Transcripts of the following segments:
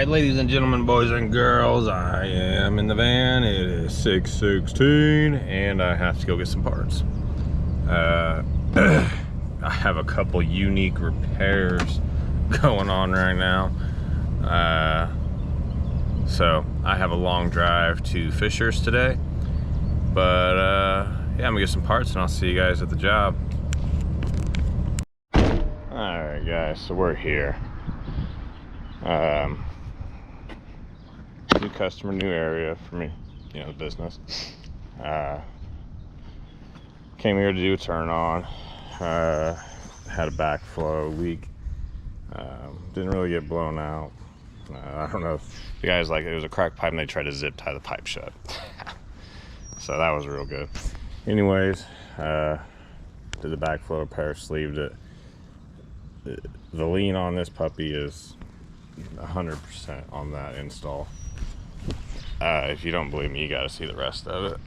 Alright, ladies and gentlemen, boys and girls, I am in the van. It is 6:16 and I have to go get some parts. I have a couple unique repairs going on right now. So I have a long drive to Fisher's today. But yeah, I'm gonna get some parts and I'll see you guys at the job. Alright guys, so we're here. New customer, new area for me, you know, the business. Came here to do a turn on. Had a backflow leak. Didn't really get blown out. I don't know if the guys, like, it was a cracked pipe and they tried to zip tie the pipe shut. So that was real good. Anyways, did the backflow repair, sleeved it. The lean on this puppy is 100% on that install. If you don't believe me, you got to see the rest of it.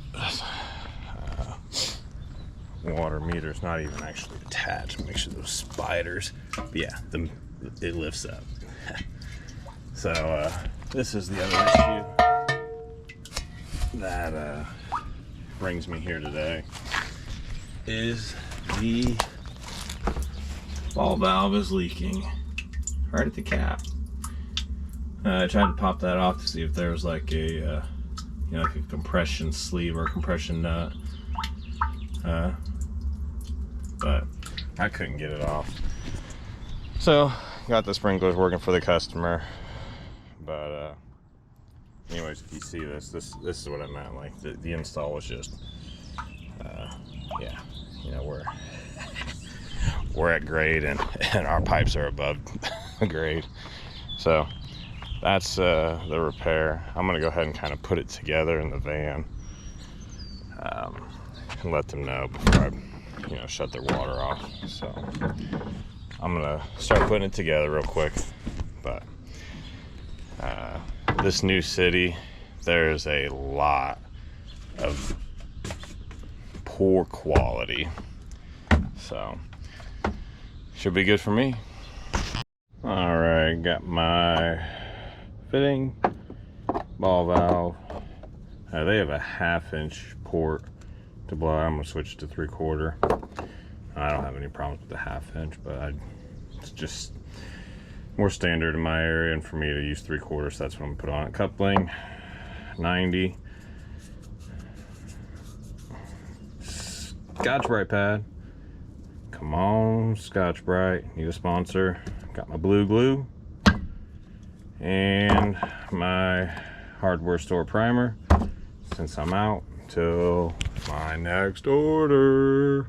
Water meter's not even actually attached. Make sure those spiders, but yeah, it lifts up. So this is the other issue that brings me here today, is the ball valve is leaking right at the cap. I tried to pop that off to see if there was like a, you know, like a compression sleeve or a compression nut, but I couldn't get it off. So got the sprinklers working for the customer, but anyways, if you see this is what I meant. Like the install was just, yeah, you know, we're at grade and our pipes are above grade, so. That's the repair. I'm gonna go ahead and kind of put it together in the van, and let them know before I, you know, shut their water off. So I'm gonna start putting it together real quick. But this new city, there's a lot of poor quality, so should be good for me. All right, got my fitting, ball valve. They have a 1/2-inch port to blow. I'm gonna switch to 3/4. I don't have any problems with the 1/2-inch, but it's just more standard in my area, and for me to use 3/4, so that's what I'm gonna put on it. Coupling 90. Scotch-Brite pad. Come on, Scotch-Brite. Need a sponsor. Got my blue glue. And my hardware store primer, since I'm out till my next order.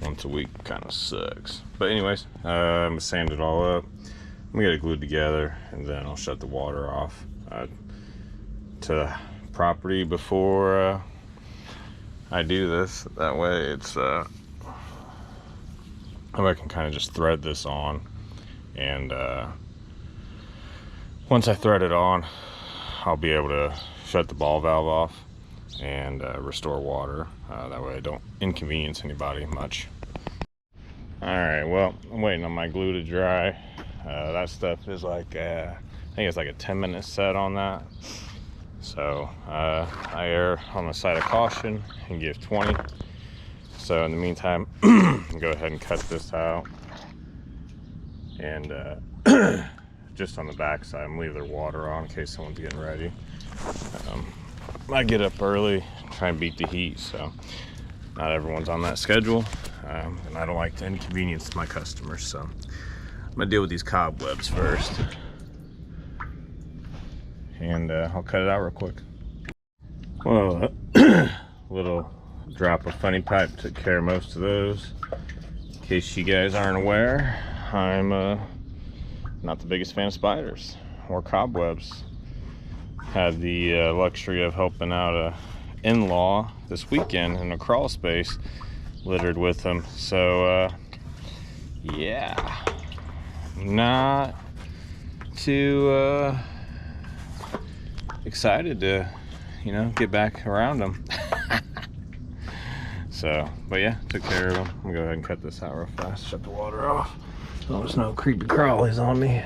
Once a week kind of sucks, but anyways, I'm gonna sand it all up. I'm gonna get it glued together, and then I'll shut the water off to the property before I do this. That way it's I can kind of just thread this on, and once I thread it on, I'll be able to shut the ball valve off and restore water. That way I don't inconvenience anybody much. Alright, well, I'm waiting on my glue to dry. That stuff is like, I think it's like a 10-minute set on that. So I err on the side of caution and give 20. So in the meantime, go ahead and cut this out. And just on the back side, I'm leaving their water on in case someone's getting ready. I get up early, try and beat the heat, so not everyone's on that schedule, and I don't like to inconvenience my customers, so I'm gonna deal with these cobwebs first, and I'll cut it out real quick. Well, little drop of funny pipe took care of most of those. In case you guys aren't aware, I'm not the biggest fan of spiders or cobwebs. Had the luxury of helping out a in-law this weekend in a crawl space littered with them. So yeah, not too excited to, you know, get back around them. So, but yeah, took care of them. I'm gonna go ahead and cut this out real fast, shut the water off so there's no creepy crawlies on me.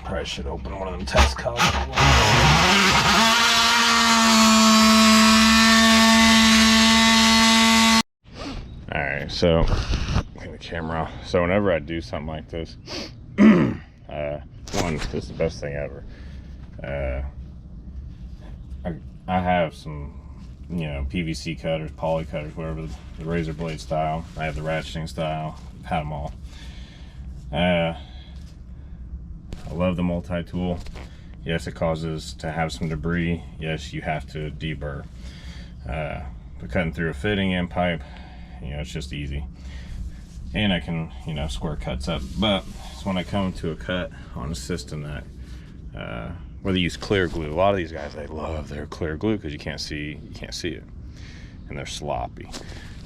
Probably should open one of them test cups. Alright, so get the camera off. So whenever I do something like this, one, this is the best thing ever. I have some, you know, PVC cutters, poly cutters, whatever, the razor blade style. I have the ratcheting style. I've had them all. I love the multi-tool. Yes, it causes to have some debris. Yes, you have to deburr. But cutting through a fitting and pipe, you know, it's just easy. And I can, you know, square cuts up. But it's when I come to a cut on a system that, where they use clear glue. A lot of these guys, they love their clear glue because you can't see it. And they're sloppy.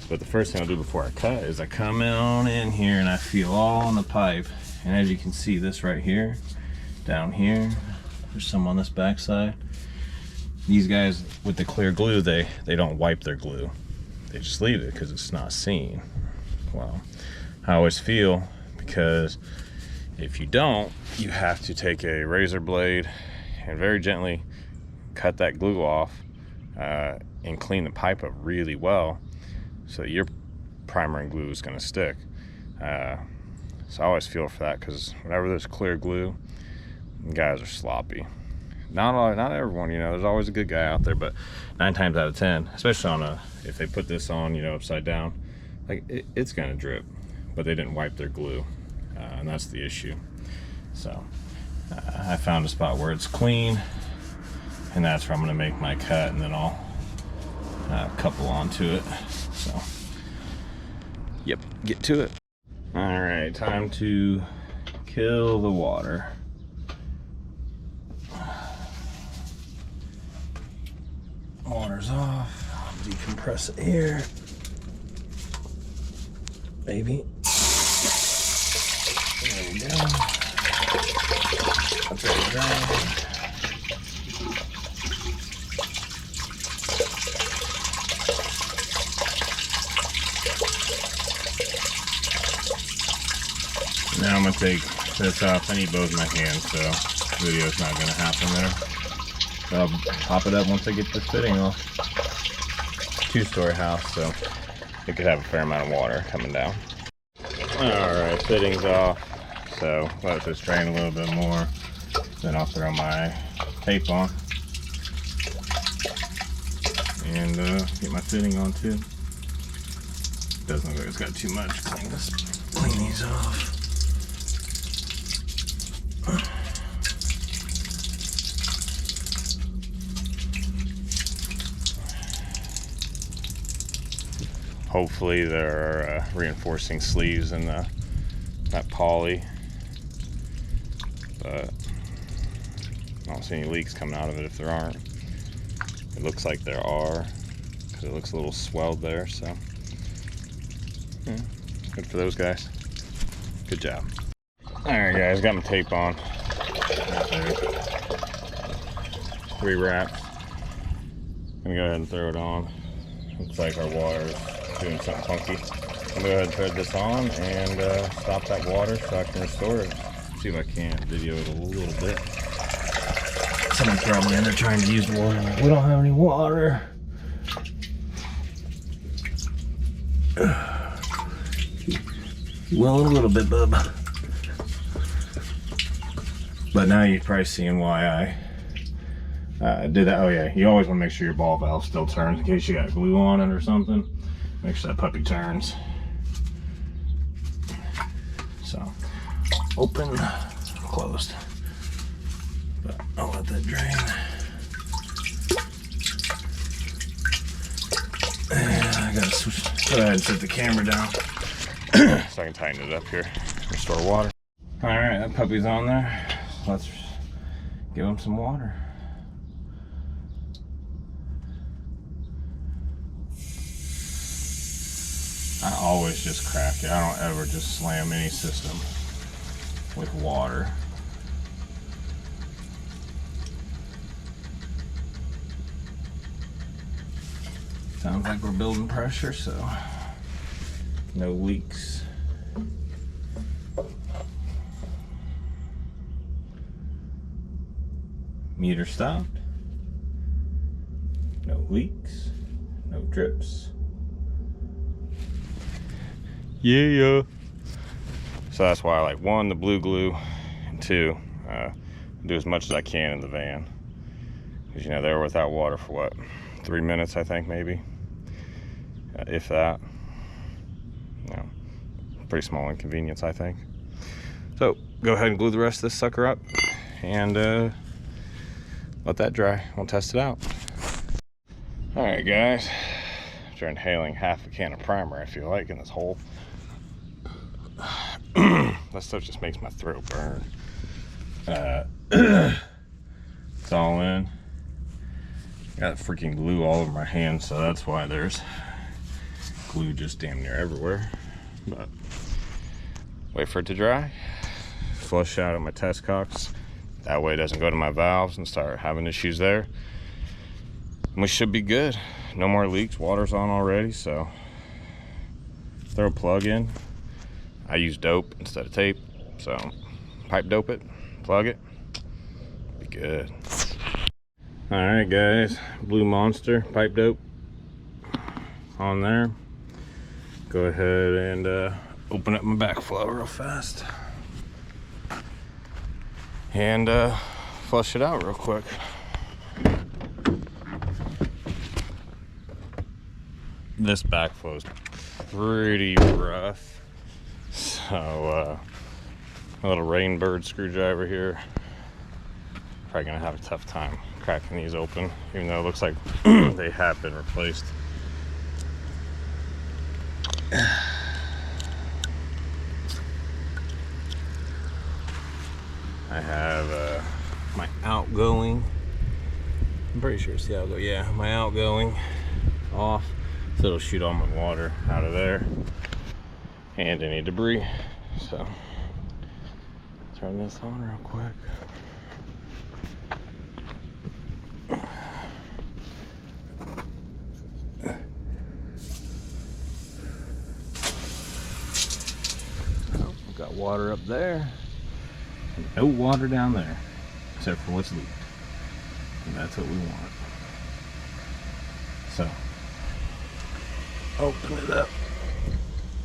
But the first thing I'll do before I cut is I come on in here and I feel all on the pipe. And as you can see, this right here, down here, there's some on this backside. These guys with the clear glue, they don't wipe their glue. They just leave it because it's not seen. Well, I always feel, because if you don't, you have to take a razor blade and very gently cut that glue off and clean the pipe up really well so your primer and glue is going to stick. So I always feel for that, because whenever there's clear glue, guys are sloppy. Not everyone, you know, there's always a good guy out there, but 9 times out of 10, especially on if they put this on, you know, upside down, like it's gonna drip, but they didn't wipe their glue, and that's the issue. So I found a spot where it's clean, and that's where I'm gonna make my cut, and then I'll couple onto it. So, yep, get to it. All right, time to kill the water. Water's off. Decompress it here. Maybe. There we go. That's all dry. Now I'm gonna take this off. I need both of my hands, so the video's not gonna happen there. So I'll pop it up once I get this fitting off. 2-story house, so it could have a fair amount of water coming down. Alright, fitting's off. So let this drain a little bit more. Then I'll throw my tape on. And get my fitting on too. Doesn't look like it's got too much. Clean these off. Hopefully there are reinforcing sleeves in that poly, but I don't see any leaks coming out of it if there aren't. It looks like there are, because it looks a little swelled there, so yeah, good for those guys. Good job. Alright guys, got my tape on. Rewrapped. Gonna go ahead and throw it on. Looks like our water's doing something funky. I'm gonna go ahead and thread this on and stop that water so I can restore it. See if I can't video it a little bit. Someone's probably in there trying to use the water. Like, we don't have any water. Well, a little bit, bub. But now you're probably seeing why I did that. Oh yeah, you always want to make sure your ball valve still turns in case you got glue on it or something. Make sure that puppy turns. So, open, closed. But I'll let that drain. And I gotta switch. Go ahead and set the camera down so I can tighten it up here. Restore water. All right, that puppy's on there. Let's give him some water. I always just crack it. I don't ever just slam any system with water. Sounds like we're building pressure, so no leaks. Meter stopped. No leaks. No drips. Yeah. So that's why I like, one, the blue glue, and two, do as much as I can in the van. Because, you know, they were without water for what, 3 minutes, I think, maybe, if that. You know, pretty small inconvenience, I think. So go ahead and glue the rest of this sucker up and let that dry. We'll test it out. All right, guys, after inhaling half a can of primer, I feel like, in this hole. That stuff just makes my throat burn. It's all in. Got freaking glue all over my hands, so that's why there's glue just damn near everywhere. But wait for it to dry. Flush out of my test cocks. That way it doesn't go to my valves and start having issues there. And we should be good. No more leaks. Water's on already, so throw a plug in. I use dope instead of tape, so pipe dope it, plug it, be good. All right, guys, Blue Monster pipe dope on there. Go ahead and open up my backflow real fast and flush it out real quick. This backflow is pretty rough. So a little rainbird screwdriver here. Probably gonna have a tough time cracking these open, even though it looks like they have been replaced. I have my outgoing, I'm pretty sure it's the outgoing, yeah, my outgoing off, so it'll shoot all my water out of there and any debris. So turn this on real quick. Oh, got water up there and no water down there except for what's leaked, and that's what we want. So open it up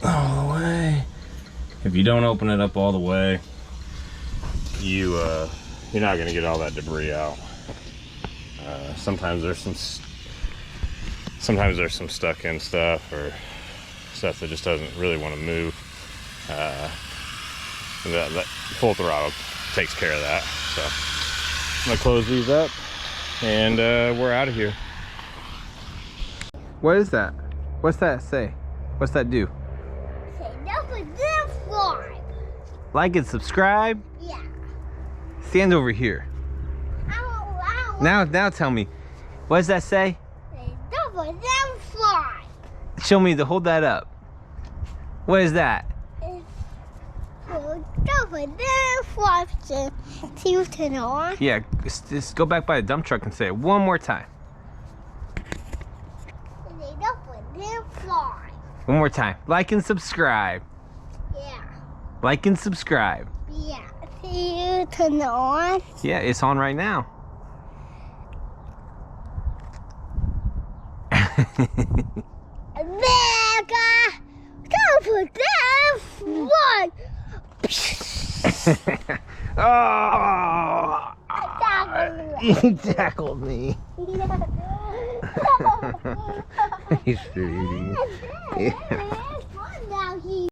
all the way. If you don't open it up all the way, you're not gonna get all that debris out. Sometimes there's some stuck in stuff or stuff that just doesn't really want to move. That full throttle takes care of that. So I'm gonna close these up and we're out of here. What is that? What's that say? What's that do? Like and subscribe? Yeah. Stand over here. Now tell me. What does that say? Show me hold that up. What is that? Yeah, just go back by the dump truck and say it one more time. One more time. Like and subscribe. Yeah. Like and subscribe. Yeah. See you turn it on. Yeah, it's on right now. Mega! Don't put that one. Oh! He tackled me. He's 3D. Yeah.